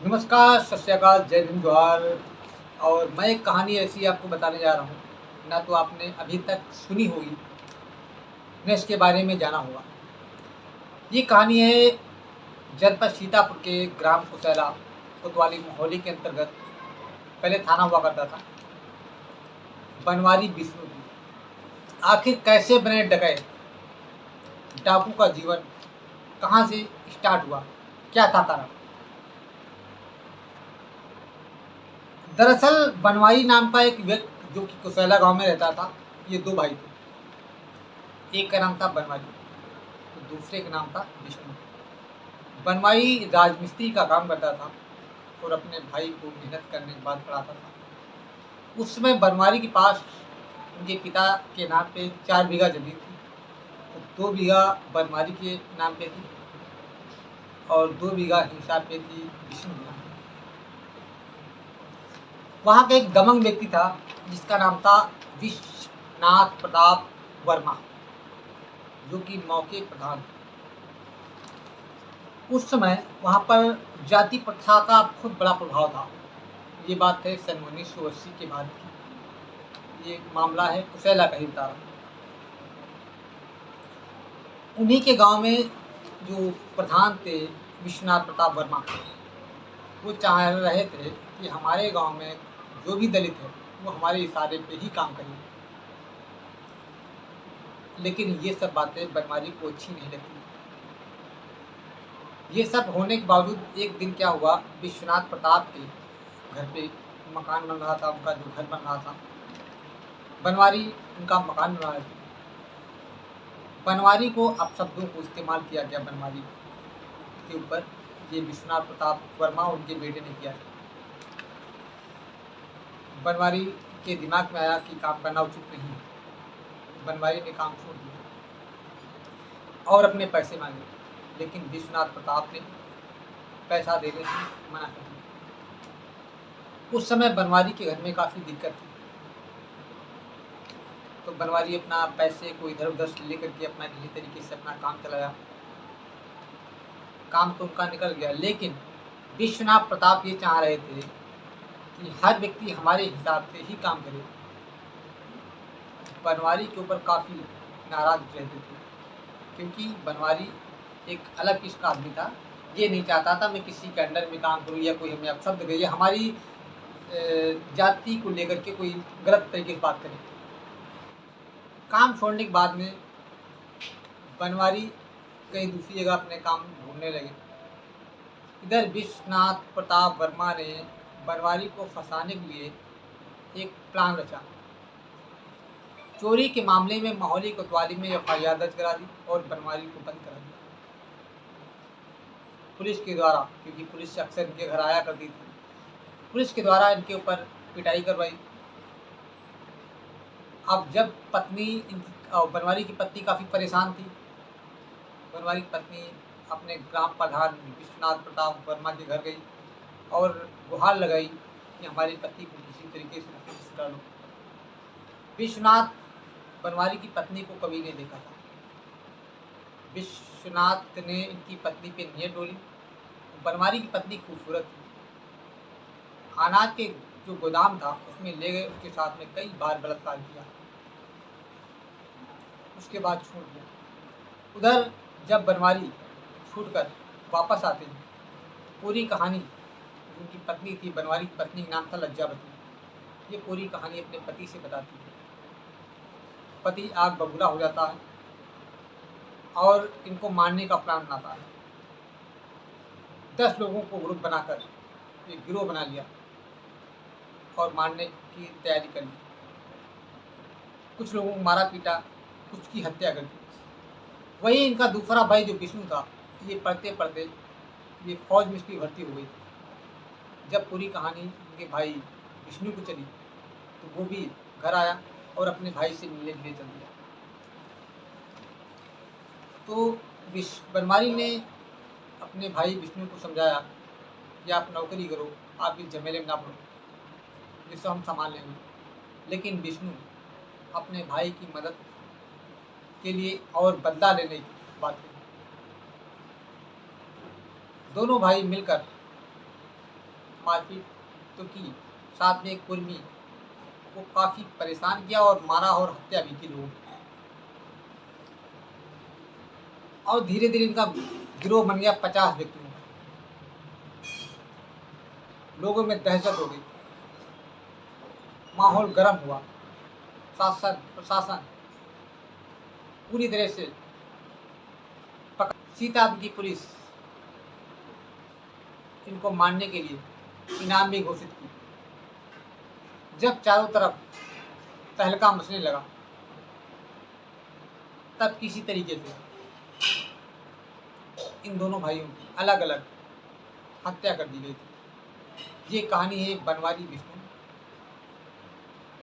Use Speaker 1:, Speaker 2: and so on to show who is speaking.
Speaker 1: नमस्कार, सत श्री अकाल, जय हिंद, जोहार। और मैं एक कहानी ऐसी आपको बताने जा रहा हूँ, ना तो आपने अभी तक सुनी होगी, न इसके बारे में जाना होगा। ये कहानी है जनपद सीतापुर के ग्राम कुसैला कोतवाली मोहल्ले के अंतर्गत। पहले थाना हुआ करता था, बनवारी विष्णु की। आखिर कैसे बने डकैत, डाकू का जीवन कहाँ से स्टार्ट हुआ, क्या था कारण। दरअसल बनवारी नाम का एक व्यक्ति जो कि कुसैला गांव में रहता था, ये दो भाई थे। एक का नाम था बनवारी, तो दूसरे का नाम था विष्णु। बनवारी राजमिस्त्री का काम करता था और अपने भाई को मेहनत करने के बाद पढ़ाता था। उस समय बनवारी के पास उनके पिता के नाम पे 4 बीघा जमीन थी। तो 2 बीघा बनवारी के नाम पे थी और 2 बीघा हिसाब पे थी विष्णु के नाम पे। वहाँ का एक दमंग व्यक्ति था जिसका नाम था विश्वनाथ प्रताप वर्मा, जो कि मौके प्रधान थे। उस समय वहाँ पर जाति प्रथा का बहुत बड़ा प्रभाव था। ये बात है सन 1980 के बाद की। ये मामला है कुसैला का ही बता रहा हूँ। उन्हीं के गांव में जो प्रधान थे विश्वनाथ प्रताप वर्मा, वो चाह रहे थे कि हमारे गांव में जो भी दलित है वो हमारे इशारे पे ही काम करे। लेकिन ये सब बातें बनवारी को अच्छी नहीं लगती। ये सब होने के बावजूद एक दिन क्या हुआ, विश्वनाथ प्रताप के घर पे मकान बन रहा था, उनका जो घर बन रहा था, बनवारी उनका मकान बना रहे थे। बनवारी को अपशब्दों को इस्तेमाल किया गया बनवारी के ऊपर। ये विश्वनाथ प्रताप वर्मा उनके बेटे ने किया। बनवारी के दिमाग में आया कि काम करना उचित नहीं है। बनवारी ने काम छोड़ दिया और अपने पैसे मांगे, लेकिन विश्वनाथ प्रताप ने पैसा देने से मना कर दिया। उस समय बनवारी के घर में काफ़ी दिक्कत थी, तो बनवारी अपना पैसे को इधर उधर से लेकर के अपना किसी तरीके से अपना काम चलाया। काम तो उनका निकल गया, लेकिन विश्वनाथ प्रताप ये चाह रहे थे कि हर व्यक्ति हमारे हिसाब से ही काम करे। बनवारी के ऊपर काफ़ी नाराज रहते थे, क्योंकि बनवारी एक अलग किस्म का आदमी था। ये नहीं चाहता था मैं किसी के अंडर में काम करूँ या कोई हमें अपशब्द करे या हमारी जाति को लेकर के कोई गलत तरीके से बात करे। काम छोड़ने के बाद में बनवारी कहीं दूसरी जगह अपने काम ढूंढने लगे। इधर विश्वनाथ प्रताप वर्मा ने बनवारी को फंसाने के लिए एक प्लान रचा। चोरी के मामले में मोहल्ले कोतवाली में एफआईआर दर्ज करा दी और बनवारी को बंद करा दिया पुलिस के द्वारा, क्योंकि पुलिस अक्सर इनके घर आया करती थी। पुलिस के द्वारा इनके ऊपर पिटाई करवाई। अब जब पत्नी बनवारी की पत्नी काफ़ी परेशान थी, बनवारी की पत्नी अपने ग्राम प्रधान विश्वनाथ प्रताप वर्मा के घर गई और गुहार लगाई कि हमारी पत्नी को किसी तरीके से नौकरी से छुड़ा लो। विश्वनाथ बनवारी की पत्नी को कभी नहीं देखा था। विश्वनाथ ने इनकी पत्नी पे नियत डोली। बनवारी की पत्नी खूबसूरत थी। अनाज के जो गोदाम था उसमें ले गए, उसके साथ में कई बार बलात्कार किया, उसके बाद छोड़ दिया। उधर जब बनवारी छूटकर वापस आते हैं, पूरी कहानी, उनकी पत्नी थी, बनवारी की पत्नी का नाम था लज्जावती, ये पूरी कहानी अपने पति से बताती है। पति आग बबूला हो जाता है और इनको मारने का प्लान बनाता है। 10 लोगों को ग्रुप बनाकर एक गिरोह बना लिया और मारने की तैयारी कर ली। कुछ लोगों को मारा पीटा, कुछ की हत्या कर दी। वही इनका दूसरा भाई जो विष्णु था, ये पढ़ते पढ़ते ये फौज में इसकी भर्ती हो गई थी। जब पूरी कहानी इनके भाई विष्णु को चली तो वो भी घर आया और अपने भाई से मिलने के लिए चल दिया। तो बनवारी ने अपने भाई विष्णु को समझाया कि आप नौकरी करो, आप इस झमेले में ना पड़ो, जिससे हम संभाल लेंगे। लेकिन विष्णु अपने भाई की मदद के लिए और बदला लेने की बात कही। दोनों भाई मिलकर मारपीट तो की, साथ में एक कुर्मी को काफ़ी परेशान किया और मारा और हत्या भी की लोगों की। और धीरे-धीरे इनका गिरोह बन गया 50 व्यक्तियों का। लोगों में दहशत हो गई, माहौल गर्म हुआ, शासन प्रशासन पूरी तरह से सीतापुर की पुलिस इनको मारने के लिए इनाम भी घोषित की। जब चारों तरफ तहलका मचने लगा, तब किसी तरीके से इन दोनों भाइयों की अलग-अलग हत्या कर दी गई थी। ये कहानी है बनवारी विष्णु।